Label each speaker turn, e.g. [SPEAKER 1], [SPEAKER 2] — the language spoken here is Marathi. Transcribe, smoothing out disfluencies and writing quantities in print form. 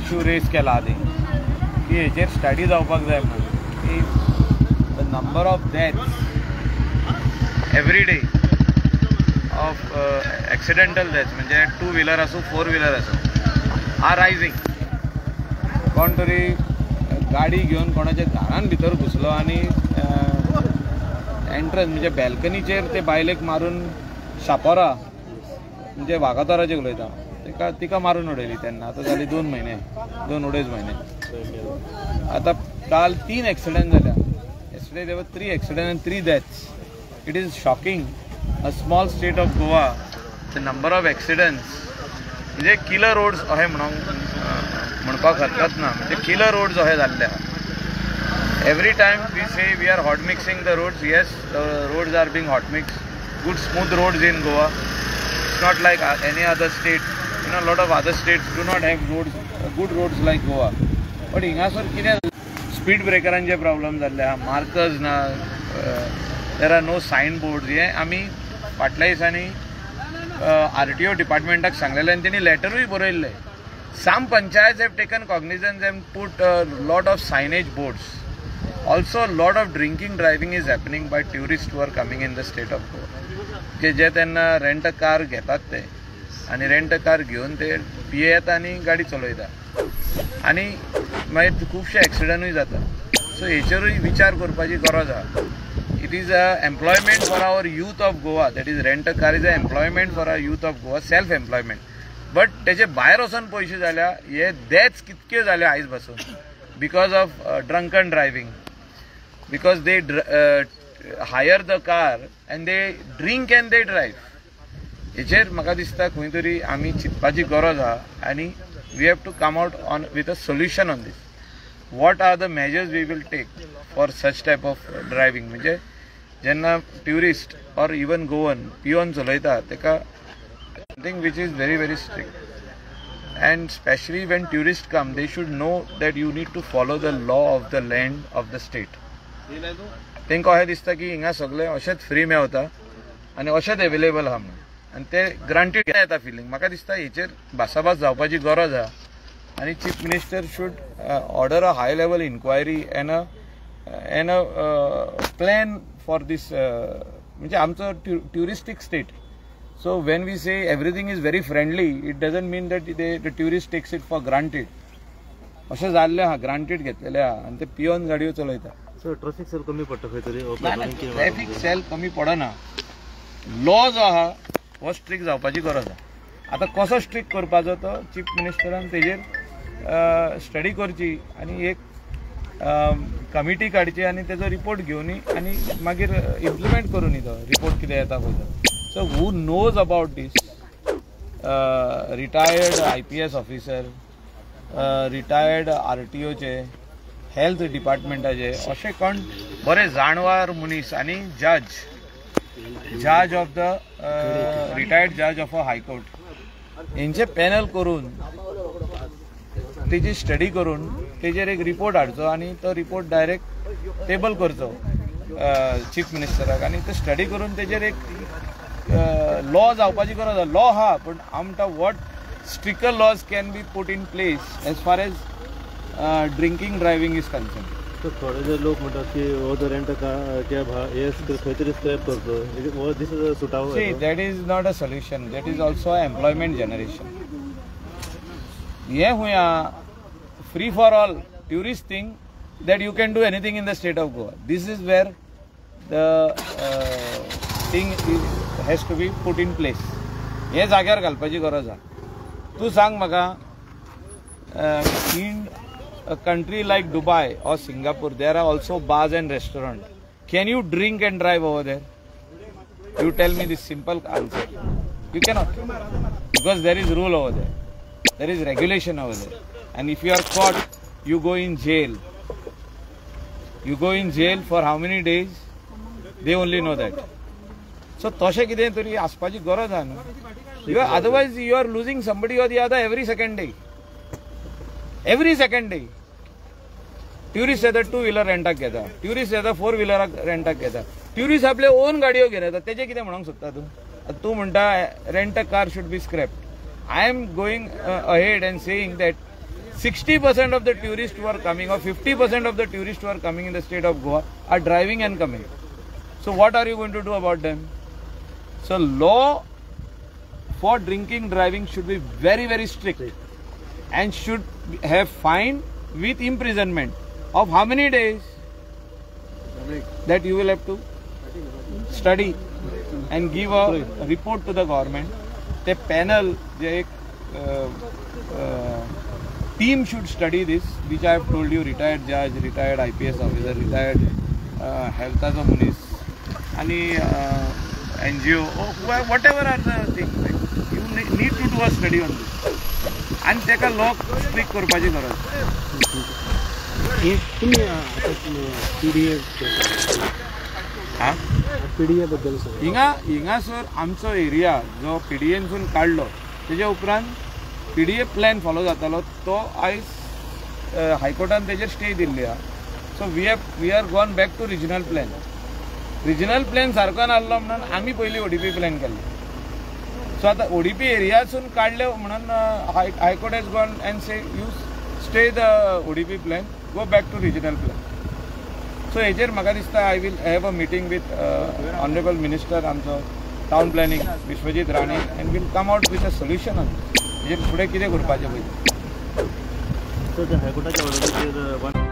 [SPEAKER 1] इश्यू रेज केला आदी की हेचेर स्टडी जावपाक जाय म्हणून की the number of deaths every day of accidental deaths म्हणजे 2 व्हीलर असो 4 व्हीलर असो आर रायझिंग. कोण तरी गाडी घेवन कोणाच्या घरान भितर घुसलो आनी एंट्रन्स म्हणजे बॅल्कनीचेर ते बायलेक मारून शापोरा म्हणजे वागातोराचे उलयता तिका मारून उडयली तेन्ना. आतां जाली 2 म्हयने 2-2.5 म्हयने. आतां काल 3 एक्सिडेंट जाल्या. Yesterday there were 3 accident and 3 deaths. It is shocking. A small state of Goa the number of accidents म्हणजे किलर रोड्स अशें म्हणपाक हरकत ना. म्हणजे किलर रोड्स अशें जाल्ले. Every time we say we are hot mixing the roads. Yes, the roads are being hot mix. Good smooth roads in Goa. It's not like any other state. You know, a lot of other states do not have roads, good roads like Goa. But हिंगासर कितें स्पीड ब्रेकरांचे प्रॉब्लेम जाल्ले. मार्कर्स ना. There are no sign boards. हे आमी फाटल्या दिसांनी RTO डिपार्टमेंटाक सांगलेलें आनी तेणी लेटरूय बरयल्लें. Some panchayats have taken cognizance and put a lot of signage boards. Also, a lot of drinking driving is happening by tourists who are coming in the state of Goa. की जे तेन्ना रेंट कार घेतात ते आनी रेंट कार घेवन ते पियेता आनी गाडी चलयता आनी मागीर खुबशे एक्सिडंटूय जाता. सो हेचेरूय विचार करपाची गरज आहा. It is a employment for our youth of Goa. That is rent car is a employment for our youth of Goa. Self employment. But तेचे भायर वचून पयशे जाल्या. हे डेथ्स कितके जाले आयज पासून because of drunken driving. Because they hire the car and they drink and they drive. हेचेर म्हाका दिसता खंय तरी आमी चिंतपाची गरज आहा आनी we have to come out on with a solution on this. What are the measures we will take for such type of driving. म्हणजे जेन्ना tourist or even Goan people चलयता तेका something which is very very strict. And specially Wien tourist come they should know that you need to follow the law of the land of the state. तांकां अशें दिसता की हिंगा सगळें अशेंच फ्री मेवता आनी अशेंच एवेलेबल आहा म्हणून आनी ते ग्रांटेड येता फिलींग. म्हाका दिसता हेचेर भासाभास जावपाची गरज आहा आनी chief minister should order a high level inquiry and a plan for this. म्हणजे आमचो touristic state. So when we say everything is very friendly it doesn't mean that the tourist takes it for granted. अशें जाल्लें आहा. ग्रांटेड घेतलेलें आहा आनी ते पियोन गाडयो चलयता.
[SPEAKER 2] सो ट्रॅफिक सेल कमी पडटा खंय तरी.
[SPEAKER 1] ट्रॅफिक सेल कमी पडना. लॉ जो आहा हो स्ट्रिक्ट जावपाची गरज आहा. आतां कसो स्ट्रिक्ट करपाचो तो चीफ मिनिस्टरान तेजेर स्टडी करची आनी एक कमिटी काडची आनी तेजो रिपोर्ट घेवनी आनी मागीर इम्प्लिमेंट करूनी तो रिपोर्ट कितें येता पळय तो. So who knows about these retired IPS officer, retired RTOचे, health डिपार्टमेंटाचे अशें कोण बरे जाणवार मनीस आनी जज ऑफ द रिटायर्ड जज ऑफ अ हायकोर्ट हेंचे पॅनल करून तेजी स्टडी करून तेजेर एक रिपोर्ट हाडचो आनी तो रिपोर्ट डायरेक्ट टेबल करचो चीफ मिनिस्टराक आनी तो स्टडी करून तेजेर एक लॉ जावपाची गरज आहा. लॉ आहा पूण आमकां what stricter laws can be put in place as far as drinking driving is concern.
[SPEAKER 2] तर थोडे जे लोक म्हणतात की हो जो रेंट कॅब हे खंय तरी स्क्रॅप करतो. दीस इज अ सुटावो.
[SPEAKER 1] See that is not a solution. That is also an employment generation. हे हुया free for all tourist thing that you can do anything in the state of Goa. This is where the thing has to be put in place. हे जाग्यार घालपाची गरज आहा. तूं सांग म्हाका in a country like Dubai or Singapore, there are also bars and restaurants. Can you drink and drive over there? You tell me this simple answer. You cannot. Because there is rule over there. There is regulation over there. And if you are caught, you go in jail. You go in jail for how many days? They only know that. So, toshe kide tari aspachi goroz aha na. Otherwise, you are losing somebody or the other every second day. Every second day. Tourists येता 2 व्हीलर रेंटाक घेता. Tourists येता 4 व्हीलर रेंटाक घेता. Tourists आपले ओन गाडयो घेवन येता. तेजे कितें म्हणूंक सोदता तूं? तूं म्हणटा rent a car should be scrapped. I am going ahead and saying that 60% of the tourists who are coming, or 50% of the tourists who are coming in the state of Goa are driving and coming. So what are you going to do about them? So law for drinking driving should be very, very strict and should have fine with imprisonment of how many days? That you will have to study and give a report to the government. The panel, the team should study this, which I have told you, retired judge, retired IPS officer, retired health as a munis, any NGO, or whatever are the things. Like, you need to do a study on this. And take a law strict करपाची गरज.
[SPEAKER 2] PDA बद्दल सर.
[SPEAKER 1] हिंगा सर आमचो एरिया जो PDAसून काढलो तेच्या उपरांत PDA प्लॅन फॉलो जातालो तो आयज हायकोर्टान तेजेर स्टे दिल्ली आहा. So we are gone back to regional plan. Regional plan सारको नासलो म्हणून आमी पयलीं ODP प्लॅन केल्लो. सो आतां ODP एरियासून काडले म्हणून high court has gone and say you stay the ODP plan, go back to regional plan. So हेजेर म्हाका दिसता I will have a meeting with honourable minister आमचो town planning Vishwajit Rane and will come out with a solution on हेजेर फुडें कितें करपाचें पळय.
[SPEAKER 2] हायकोर्टाच्या ऑर्डरीचेर